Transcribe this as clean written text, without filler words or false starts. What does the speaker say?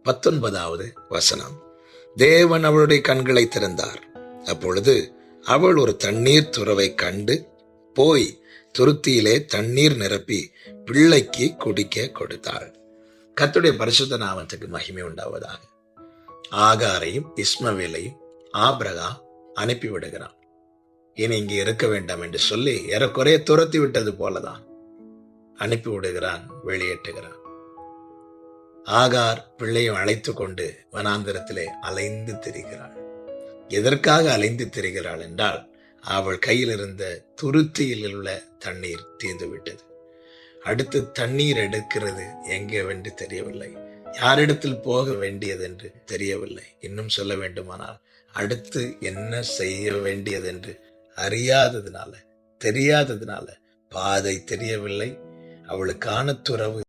19வது வசனம். தேவன் அவளுடைய கண்களை திறந்தார். அப்பொழுது அவள் ஒரு தண்ணீர் துறவை கண்டு போய் துருத்தியிலே தண்ணீர் நிரப்பி பிள்ளைக்கு குடிக்க கொடுத்தாள். கர்த்தருடைய பரிசுத்த நாமத்துக்கு மகிமை உண்டாவதாக. ஆகாரையும் இஸ்மவேலையும் ஆபிரகாம் அனுப்பிவிடுகிறான். இனி இங்கே இருக்க வேண்டாம் என்று சொல்லி ஏறக்குறைய துரத்தி விட்டது போலதான் அனுப்பி விடுகிறான், வெளியேற்றுகிறான். ஆகார் பிள்ளையும் அழைத்து கொண்டு வனாந்திரத்திலே அலைந்து திரிகிறாள். எதற்காக அலைந்து திரிகிறாள் என்றால், அவள் கையில் இருந்த துருத்தியில் உள்ள தண்ணீர் தீர்ந்து விட்டது. அடுத்து தண்ணீர் எடுக்கிறது எங்கவென்று தெரியவில்லை, யாரிடத்தில் போக வேண்டியது என்று தெரியவில்லை. இன்னும் சொல்ல வேண்டுமானால், அடுத்து என்ன செய்ய வேண்டியது என்று அறியாததுனால, தெரியாததுனால, பாதை தெரியவில்லை, அவளுக்கான துறவு